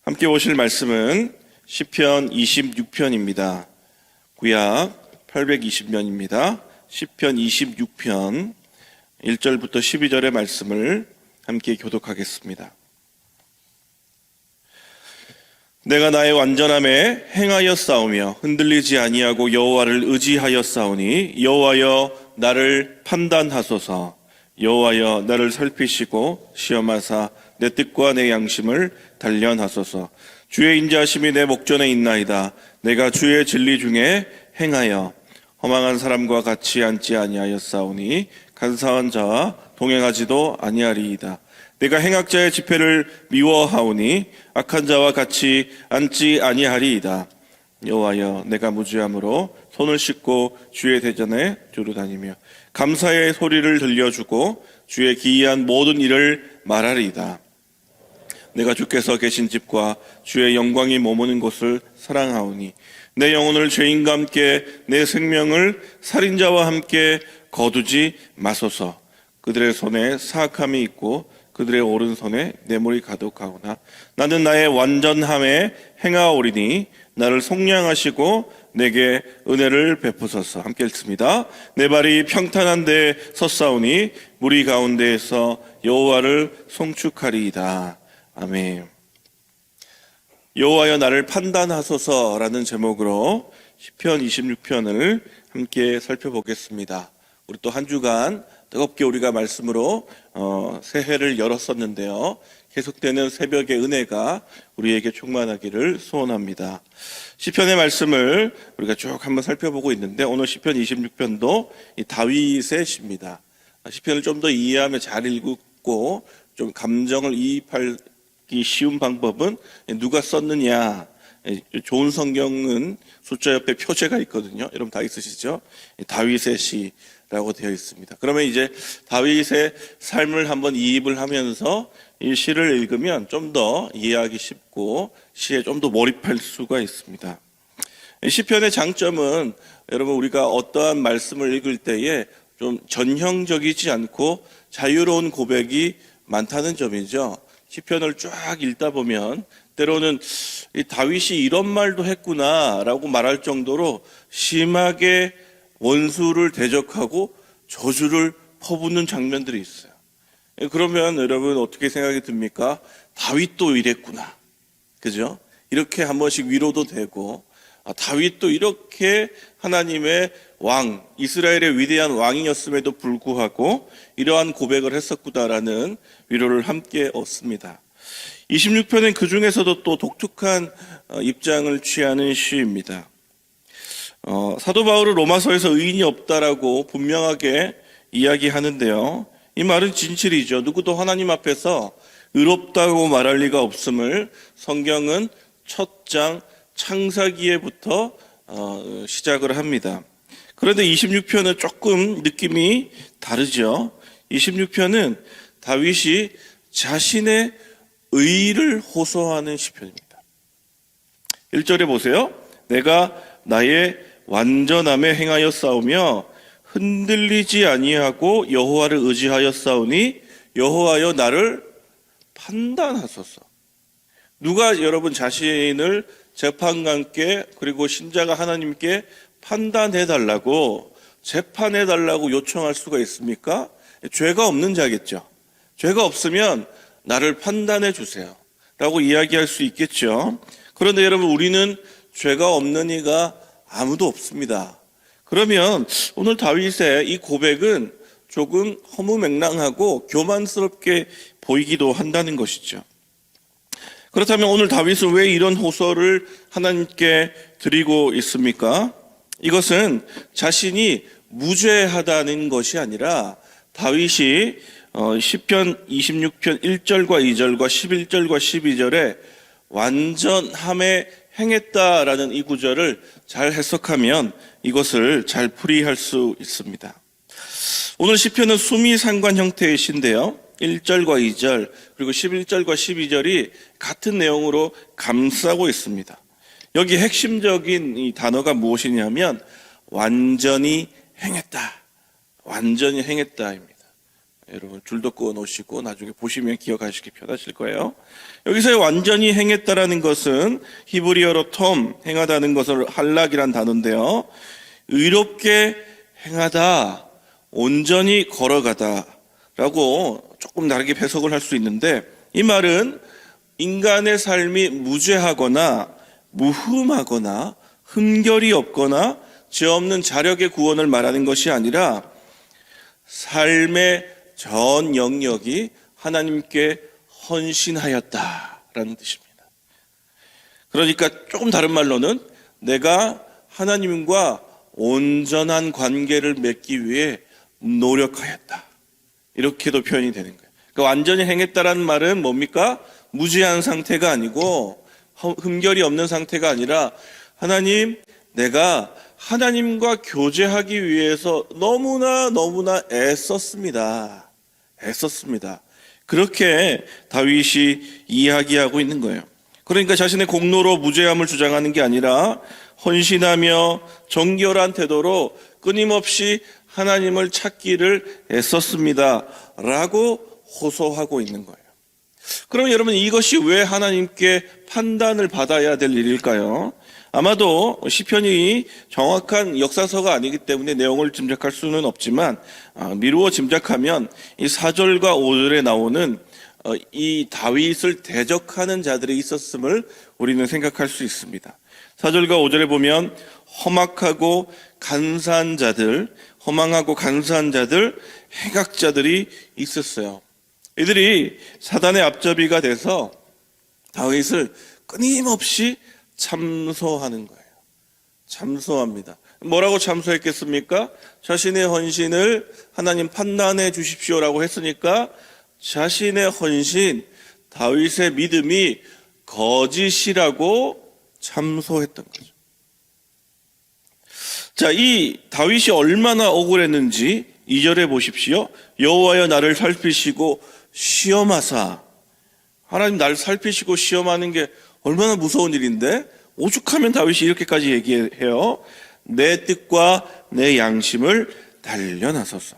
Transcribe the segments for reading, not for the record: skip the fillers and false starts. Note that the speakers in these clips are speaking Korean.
함께 보실 말씀은 시편 26편입니다. 구약 820년입니다. 시편 26편 1절부터 12절의 말씀을 함께 교독하겠습니다. 내가 나의 완전함에 행하여 싸우며 흔들리지 아니하고 여호와를 의지하여 싸우니 여호와여 나를 판단하소서. 여호와여 나를 살피시고 시험하사 내 뜻과 내 양심을 단련하소서. 주의 인자하심이 내 목전에 있나이다. 내가 주의 진리 중에 행하여 허망한 사람과 같이 앉지 아니하였사오니 간사한 자와 동행하지도 아니하리이다. 내가 행악자의 집회를 미워하오니 악한 자와 같이 앉지 아니하리이다. 여호와여 내가 무죄함으로 손을 씻고 주의 대전에 두루 다니며 감사의 소리를 들려주고 주의 기이한 모든 일을 말하리이다. 내가 주께서 계신 집과 주의 영광이 머무는 곳을 사랑하오니 내 영혼을 죄인과 함께 내 생명을 살인자와 함께 거두지 마소서. 그들의 손에 사악함이 있고 그들의 오른손에 뇌물이 가득하구나. 나는 나의 완전함에 행하오리니 나를 속량하시고 내게 은혜를 베푸소서. 함께 읽습니다. 내 발이 평탄한 데 섰사오니 무리 가운데에서 여호와를 송축하리이다. 아멘. 여호와여 나를 판단하소서라는 제목으로 시편 26편을 함께 살펴보겠습니다. 우리 또 한 주간 뜨겁게 우리가 말씀으로 새해를 열었었는데요. 계속되는 새벽의 은혜가 우리에게 충만하기를 소원합니다. 시편의 말씀을 우리가 쭉 한번 살펴보고 있는데 오늘 시편 26편도 이 다윗의 시입니다. 시편을 좀 더 이해하며 잘 읽고 좀 감정을 이입하기 쉬운 방법은 누가 썼느냐. 좋은 성경은 숫자 옆에 표제가 있거든요. 여러분 다 있으시죠? 다윗의 시라고 되어 있습니다. 그러면 이제 다윗의 삶을 한번 이입을 하면서 이 시를 읽으면 좀 더 이해하기 쉽고 시에 좀 더 몰입할 수가 있습니다. 시편의 장점은 여러분 우리가 어떠한 말씀을 읽을 때에 좀 전형적이지 않고 자유로운 고백이 많다는 점이죠. 시편을 쫙 읽다 보면 때로는 이 다윗이 이런 말도 했구나라고 말할 정도로 심하게 원수를 대적하고 저주를 퍼붓는 장면들이 있어요. 그러면 여러분 어떻게 생각이 듭니까? 다윗도 이랬구나. 그죠? 이렇게 한 번씩 위로도 되고 다윗도 이렇게 하나님의 왕, 이스라엘의 위대한 왕이었음에도 불구하고 이러한 고백을 했었구나라는 위로를 함께 얻습니다. 26편은 그 중에서도 또 독특한 입장을 취하는 시입니다. 사도 바울은 로마서에서 의인이 없다라고 분명하게 이야기하는데요. 이 말은 진실이죠. 누구도 하나님 앞에서 의롭다고 말할 리가 없음을 성경은 첫 장 창사기에부터 시작을 합니다. 그런데 26편은 조금 느낌이 다르죠. 26편은 다윗이 자신의 의를 호소하는 시편입니다. 1절에 보세요. 내가 나의 완전함에 행하여 싸우며 흔들리지 아니하고 여호와를 의지하여 싸우니 여호와여 나를 판단하소서. 누가 여러분 자신을 재판관께 그리고 신자가 하나님께 판단해달라고 재판해달라고 요청할 수가 있습니까? 죄가 없는 자겠죠. 죄가 없으면 나를 판단해 주세요 라고 이야기할 수 있겠죠. 그런데 여러분 우리는 죄가 없는 이가 아무도 없습니다. 그러면 오늘 다윗의 이 고백은 조금 허무맹랑하고 교만스럽게 보이기도 한다는 것이죠. 그렇다면 오늘 다윗은 왜 이런 호소를 하나님께 드리고 있습니까? 이것은 자신이 무죄하다는 것이 아니라 다윗이 시편 26편 1절과 2절과 11절과 12절에 완전함에 행했다라는 이 구절을 잘 해석하면 이것을 잘 풀이할 수 있습니다. 오늘 시편은 수미상관 형태의 시인데요. 1절과 2절 그리고 11절과 12절이 같은 내용으로 감싸고 있습니다. 여기 핵심적인 이 단어가 무엇이냐면 완전히 행했다. 완전히 행했다입니다. 여러분 줄도 그어 놓으시고 나중에 보시면 기억하시기 편하실 거예요. 여기서 완전히 행했다라는 것은 히브리어로 톰, 행하다는 것을 할락이란 단어인데요. 의롭게 행하다, 온전히 걸어가다 라고 조금 다르게 해석을 할 수 있는데, 이 말은 인간의 삶이 무죄하거나 무흠하거나 흠결이 없거나 죄 없는 자력의 구원을 말하는 것이 아니라 삶의 전 영역이 하나님께 헌신하였다라는 뜻입니다. 그러니까 조금 다른 말로는 내가 하나님과 온전한 관계를 맺기 위해 노력하였다, 이렇게도 표현이 되는 거예요. 그러니까 완전히 행했다라는 말은 뭡니까? 무죄한 상태가 아니고 흠결이 없는 상태가 아니라 하나님, 내가 하나님과 교제하기 위해서 너무나 애썼습니다. 그렇게 다윗이 이야기하고 있는 거예요. 그러니까 자신의 공로로 무죄함을 주장하는 게 아니라 헌신하며 정결한 태도로 끊임없이 하나님을 찾기를 애썼습니다 라고 호소하고 있는 거예요. 그럼 여러분, 이것이 왜 하나님께 판단을 받아야 될 일일까요? 아마도 시편이 정확한 역사서가 아니기 때문에 내용을 짐작할 수는 없지만 미루어 짐작하면 이 4절과 5절에 나오는 이 다윗을 대적하는 자들이 있었음을 우리는 생각할 수 있습니다. 4절과 5절에 보면 허망하고 간사한 자들, 행악자들이 있었어요. 이들이 사단의 앞잡이가 돼서 다윗을 끊임없이 참소하는 거예요. 참소합니다. 뭐라고 참소했겠습니까? 자신의 헌신을 하나님 판단해 주십시오라고 했으니까 자신의 헌신, 다윗의 믿음이 거짓이라고 참소했던 거죠. 자, 이 다윗이 얼마나 억울했는지 2절에 보십시오. 여호와여 나를 살피시고 시험하사. 하나님 나를 살피시고 시험하는 게 얼마나 무서운 일인데, 오죽하면 다윗이 이렇게까지 얘기해요. 내 뜻과 내 양심을 단련하소서.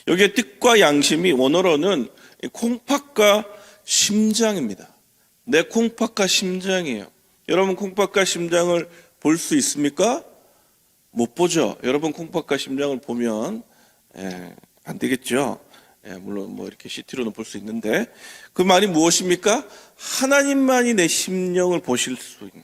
여기에 뜻과 양심이 원어로는 콩팥과 심장입니다. 내 콩팥과 심장이에요. 여러분, 콩팥과 심장을 볼 수 있습니까? 못 보죠. 여러분, 콩팥과 심장을 보면 안 되겠죠. 물론 뭐 이렇게 CT로는 볼 수 있는데, 그 말이 무엇입니까? 하나님만이 내 심령을 보실 수 있는,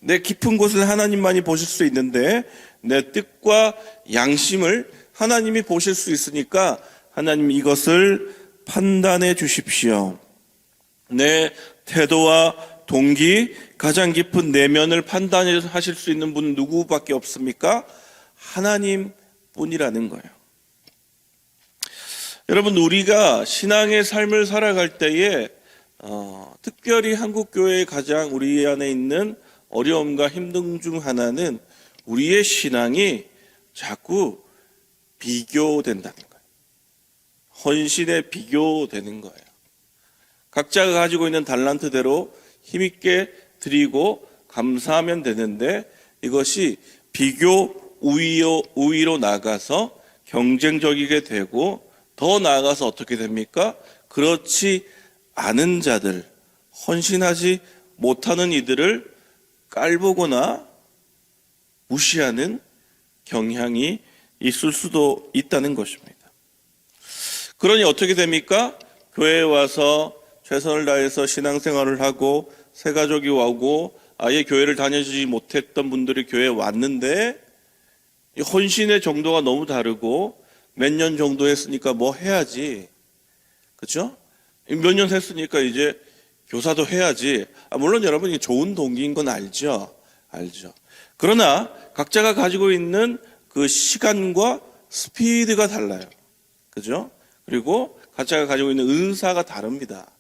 내 깊은 곳을 하나님만이 보실 수 있는데, 내 뜻과 양심을 하나님이 보실 수 있으니까 하나님 이것을 판단해 주십시오. 내 태도와 동기, 가장 깊은 내면을 판단하실 수 있는 분은 누구밖에 없습니까? 하나님 뿐이라는 거예요. 여러분, 우리가 신앙의 삶을 살아갈 때에 특별히 한국교회의 가장 우리 안에 있는 어려움과 힘듦 중 하나는 우리의 신앙이 자꾸 비교된다는 거예요. 헌신에 비교되는 거예요. 각자가 가지고 있는 달란트대로 힘있게 드리고 감사하면 되는데, 이것이 비교 우위로 나가서 경쟁적이게 되고, 더 나아가서 어떻게 됩니까? 그렇지 않은 자들, 헌신하지 못하는 이들을 깔보거나 무시하는 경향이 있을 수도 있다는 것입니다. 그러니 어떻게 됩니까? 교회에 와서 최선을 다해서 신앙생활을 하고 새가족이 오고 아예 교회를 다니지 못했던 분들이 교회에 왔는데, 헌신의 정도가 너무 다르고, 몇 년 정도 했으니까 뭐 해야지, 그렇죠? 몇 년 했으니까 이제 교사도 해야지. 물론 여러분이 좋은 동기인 건 알죠. 그러나 각자가 가지고 있는 그 시간과 스피드가 달라요. 그죠? 그리고 각자가 가지고 있는 은사가 다릅니다.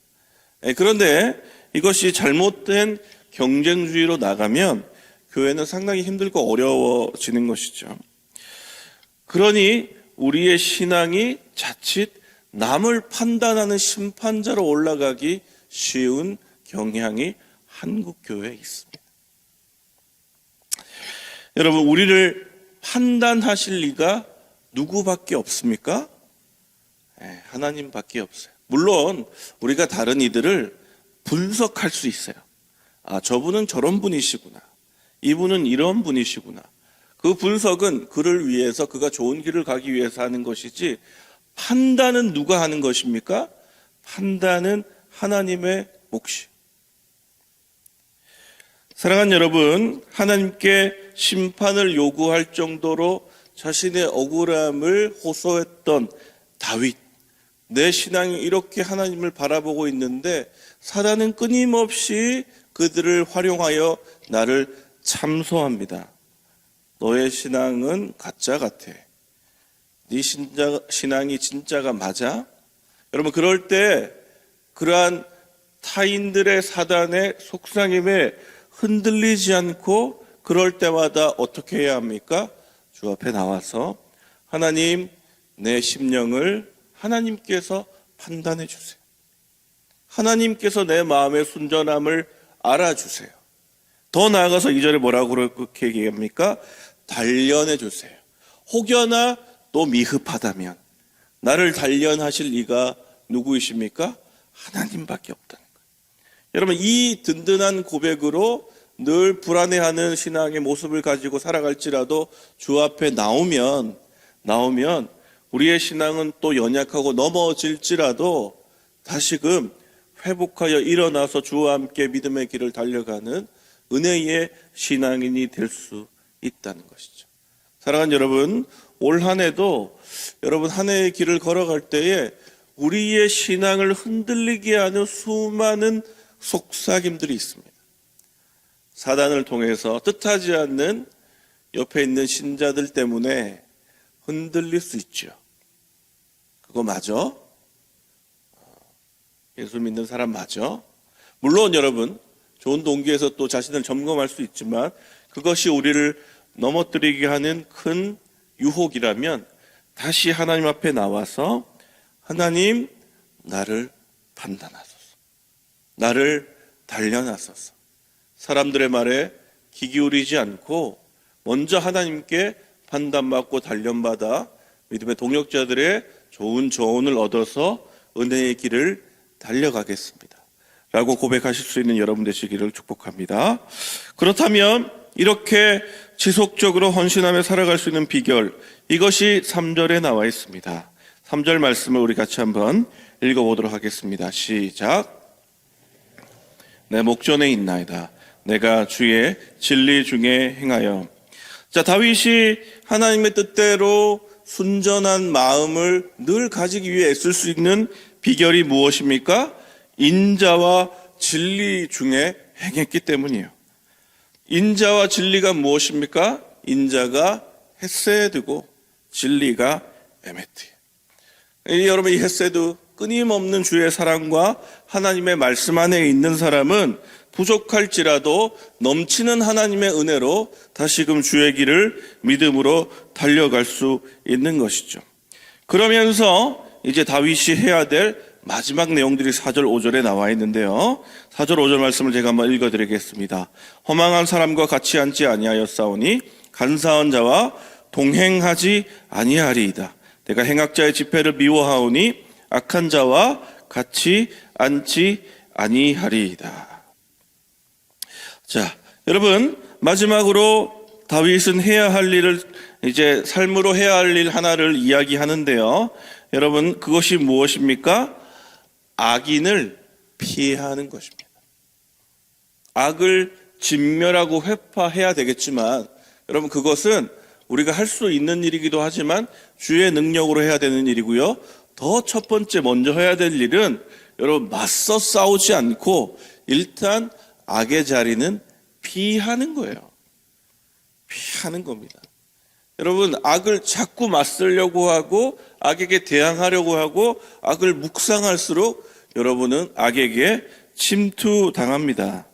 그런데 이것이 잘못된 경쟁주의로 나가면 교회는 상당히 힘들고 어려워지는 것이죠. 그러니 우리의 신앙이 자칫 남을 판단하는 심판자로 올라가기 쉬운 경향이 한국 교회에 있습니다. 여러분, 우리를 판단하실 리가 누구밖에 없습니까? 하나님밖에 없어요. 물론 우리가 다른 이들을 분석할 수 있어요. 저분은 저런 분이시구나. 이분은 이런 분이시구나. 그 분석은 그를 위해서, 그가 좋은 길을 가기 위해서 하는 것이지, 판단은 누가 하는 것입니까? 판단은 하나님의 몫이에요. 사랑하는 여러분, 하나님께 심판을 요구할 정도로 자신의 억울함을 호소했던 다윗, 내 신앙이 이렇게 하나님을 바라보고 있는데 사단은 끊임없이 그들을 활용하여 나를 참소합니다. 너의 신앙은 가짜 같아. 네 신앙이 진짜가 맞아? 여러분, 그럴 때 그러한 타인들의 사단의 속삭임에 흔들리지 않고 그럴 때마다 어떻게 해야 합니까? 주 앞에 나와서 하나님, 내 심령을 하나님께서 판단해 주세요. 하나님께서 내 마음의 순전함을 알아주세요. 더 나아가서 2절에 뭐라고 그렇게 얘기합니까? 단련해 주세요. 혹여나 또 미흡하다면 나를 단련하실 이가 누구이십니까? 하나님밖에 없다는 거예요. 여러분, 이 든든한 고백으로 늘 불안해하는 신앙의 모습을 가지고 살아갈지라도 주 앞에 나오면 우리의 신앙은 또 연약하고 넘어질지라도 다시금 회복하여 일어나서 주와 함께 믿음의 길을 달려가는 은혜의 신앙인이 될 수 있다는 것이죠. 사랑하는 여러분, 올 한 해도 여러분 한 해의 길을 걸어갈 때에 우리의 신앙을 흔들리게 하는 수많은 속삭임들이 있습니다. 사단을 통해서 뜻하지 않는 옆에 있는 신자들 때문에 흔들릴 수 있죠. 그거 맞아? 예수 믿는 사람 맞아? 물론 여러분, 좋은 동기에서 또 자신을 점검할 수 있지만 그것이 우리를 넘어뜨리게 하는 큰 유혹이라면 다시 하나님 앞에 나와서 하나님, 나를 판단하소서. 나를 단련하소서. 사람들의 말에 귀 기울이지 않고 먼저 하나님께 판단받고 단련받아 믿음의 동역자들의 좋은 조언을 얻어서 은혜의 길을 달려가겠습니다. 라고 고백하실 수 있는 여러분 되시기를 축복합니다. 그렇다면 이렇게 지속적으로 헌신하며 살아갈 수 있는 비결, 이것이 3절에 나와 있습니다. 3절 말씀을 우리 같이 한번 읽어보도록 하겠습니다. 시작. 내 목전에 있나이다. 내가 주의 진리 중에 행하여. 자, 다윗이 하나님의 뜻대로 순전한 마음을 늘 가지기 위해 애쓸 수 있는 비결이 무엇입니까? 인자와 진리 중에 행했기 때문이에요. 인자와 진리가 무엇입니까? 인자가 헤세드고 진리가 에메트예요. 여러분, 이 헤세드, 끊임없는 주의 사랑과 하나님의 말씀 안에 있는 사람은 부족할지라도 넘치는 하나님의 은혜로 다시금 주의 길을 믿음으로 달려갈 수 있는 것이죠. 그러면서 이제 다윗이 해야 될 마지막 내용들이 4절 5절에 나와 있는데요. 4절 5절 말씀을 제가 한번 읽어드리겠습니다. 허망한 사람과 같이 앉지 아니하였사오니 간사한 자와 동행하지 아니하리이다. 내가 행악자의 집회를 미워하오니 악한 자와 같이 앉지 아니하리이다. 자, 여러분, 마지막으로 다윗은 해야 할 일을, 이제 삶으로 해야 할 일 하나를 이야기하는데요. 여러분, 그것이 무엇입니까? 악인을 피하는 것입니다. 악을 진멸하고 회파해야 되겠지만, 여러분, 그것은 우리가 할 수 있는 일이기도 하지만 주의 능력으로 해야 되는 일이고요. 더 첫 번째 먼저 해야 될 일은 여러분, 맞서 싸우지 않고 일단 악의 자리는 피하는 거예요. 피하는 겁니다. 여러분, 악을 자꾸 맞서려고 하고 악에게 대항하려고 하고 악을 묵상할수록 여러분은 악에게 침투당합니다.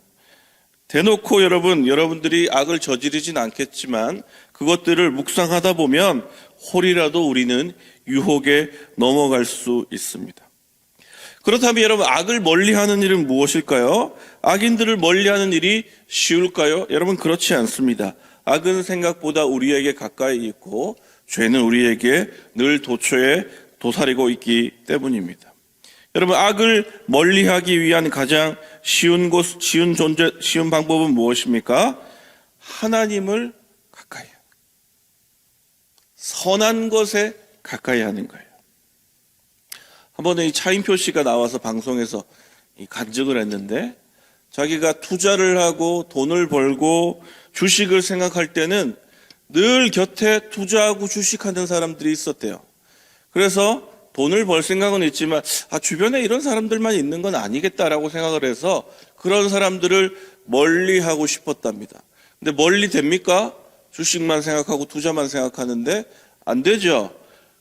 대놓고 여러분들이 악을 저지르진 않겠지만 그것들을 묵상하다 보면 홀이라도 우리는 유혹에 넘어갈 수 있습니다. 그렇다면 여러분, 악을 멀리하는 일은 무엇일까요? 악인들을 멀리하는 일이 쉬울까요? 여러분, 그렇지 않습니다. 악은 생각보다 우리에게 가까이 있고 죄는 우리에게 늘 도처에 도사리고 있기 때문입니다. 여러분, 악을 멀리하기 위한 가장 쉬운 방법은 무엇입니까? 하나님을 가까이 하는 거예요. 선한 것에 가까이 하는 거예요. 한 번에 이 차인표 씨가 나와서 방송에서 간증을 했는데, 자기가 투자를 하고 돈을 벌고 주식을 생각할 때는 늘 곁에 투자하고 주식하는 사람들이 있었대요. 그래서 돈을 벌 생각은 있지만 주변에 이런 사람들만 있는 건 아니겠다라고 생각을 해서 그런 사람들을 멀리하고 싶었답니다. 근데 멀리 됩니까? 주식만 생각하고 투자만 생각하는데 안 되죠.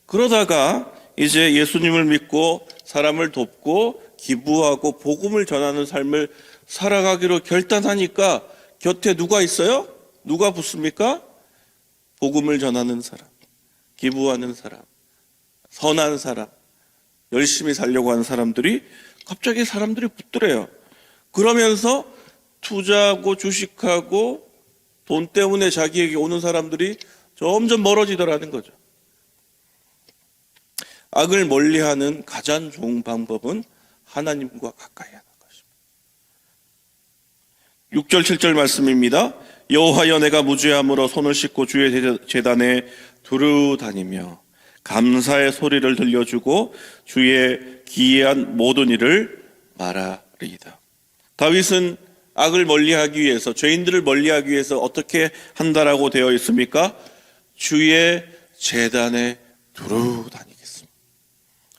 그러다가 이제 예수님을 믿고 사람을 돕고 기부하고 복음을 전하는 삶을 살아가기로 결단하니까 곁에 누가 있어요? 누가 붙습니까? 복음을 전하는 사람, 기부하는 사람, 선한 사람, 열심히 살려고 하는 사람들이 갑자기 사람들이 붙더래요. 그러면서 투자하고 주식하고 돈 때문에 자기에게 오는 사람들이 점점 멀어지더라는 거죠. 악을 멀리하는 가장 좋은 방법은 하나님과 가까이 하는 것입니다. 6절 7절 말씀입니다. 여호와여, 내가 무죄함으로 손을 씻고 주의 제단에 두루 다니며 감사의 소리를 들려주고 주의 기이한 모든 일을 말하리이다. 다윗은 악을 멀리하기 위해서, 죄인들을 멀리하기 위해서 어떻게 한다라고 되어 있습니까? 주의 제단에 두루 다니겠습니다.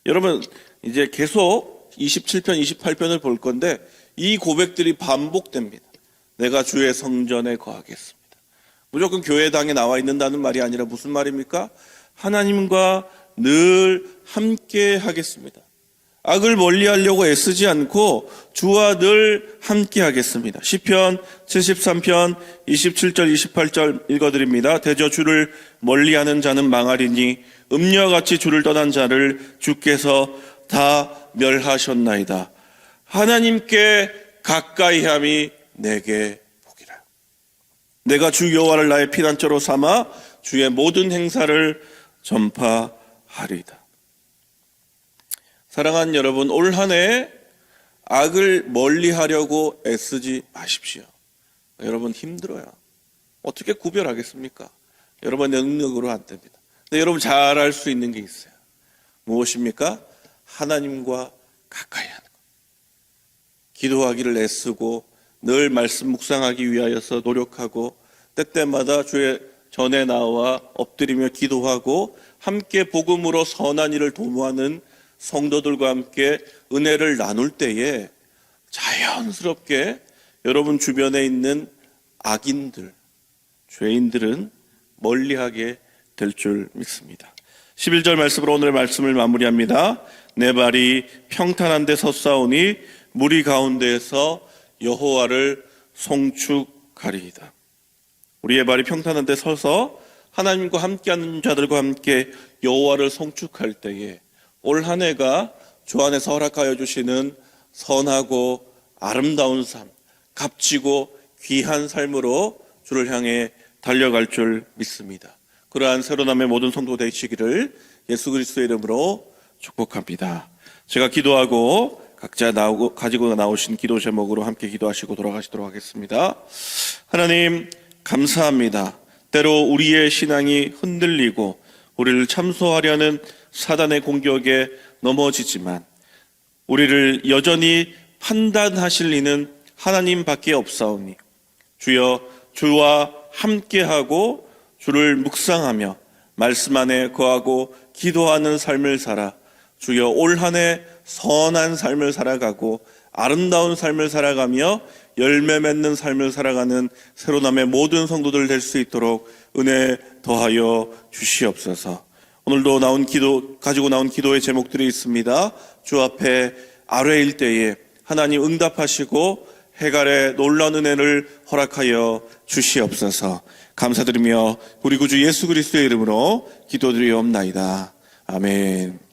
여러분, 이제 계속 27편, 28편을 볼 건데 이 고백들이 반복됩니다. 내가 주의 성전에 거하겠습니다. 무조건 교회당에 나와 있는다는 말이 아니라 무슨 말입니까? 하나님과 늘 함께 하겠습니다. 악을 멀리하려고 애쓰지 않고 주와 늘 함께 하겠습니다. 시편 73편 27절 28절 읽어드립니다. 대저 주를 멀리하는 자는 망하리니 음녀같이 주를 떠난 자를 주께서 다 멸하셨나이다. 하나님께 가까이함이 내게 복이라. 내가 주 여호와를 나의 피난처로 삼아 주의 모든 행사를 전파하리이다. 사랑하는 여러분, 올 한 해 악을 멀리하려고 애쓰지 마십시오. 여러분, 힘들어요. 어떻게 구별하겠습니까? 여러분의 능력으로 안 됩니다. 근데 여러분 잘 알 수 있는 게 있어요. 무엇입니까? 하나님과 가까이 하는 것. 기도하기를 애쓰고 늘 말씀 묵상하기 위하여서 노력하고 때때마다 주의 전에 나와 엎드리며 기도하고 함께 복음으로 선한 일을 도모하는 성도들과 함께 은혜를 나눌 때에 자연스럽게 여러분 주변에 있는 악인들, 죄인들은 멀리하게 될 줄 믿습니다. 11절 말씀으로 오늘의 말씀을 마무리합니다. 내 발이 평탄한 데 섰사오니 무리 가운데에서 여호와를 송축하리이다. 우리의 발이 평탄한 데 서서 하나님과 함께하는 자들과 함께 여호와를 송축할 때에 올 한 해가 주 안에서 허락하여 주시는 선하고 아름다운 삶, 값지고 귀한 삶으로 주를 향해 달려갈 줄 믿습니다. 그러한 새로남의 모든 성도 되시기를 예수 그리스도의 이름으로 축복합니다. 제가 기도하고 각자 가지고 나오신 기도 제목으로 함께 기도하시고 돌아가시도록 하겠습니다. 하나님, 감사합니다. 때로 우리의 신앙이 흔들리고 우리를 참소하려는 사단의 공격에 넘어지지만 우리를 여전히 판단하실 이는 하나님밖에 없사오니 주여, 주와 함께하고 주를 묵상하며 말씀 안에 거하고 기도하는 삶을 살아 주여, 올 한 해 선한 삶을 살아가고 아름다운 삶을 살아가며 열매 맺는 삶을 살아가는 새로남의 모든 성도들 될 수 있도록 은혜 더하여 주시옵소서. 오늘도 가지고 나온 기도의 제목들이 있습니다. 주 앞에 아뢰일 때에 하나님 응답하시고 해갈의 놀라운 은혜를 허락하여 주시옵소서. 감사드리며 우리 구주 예수 그리스도의 이름으로 기도드리옵나이다. 아멘.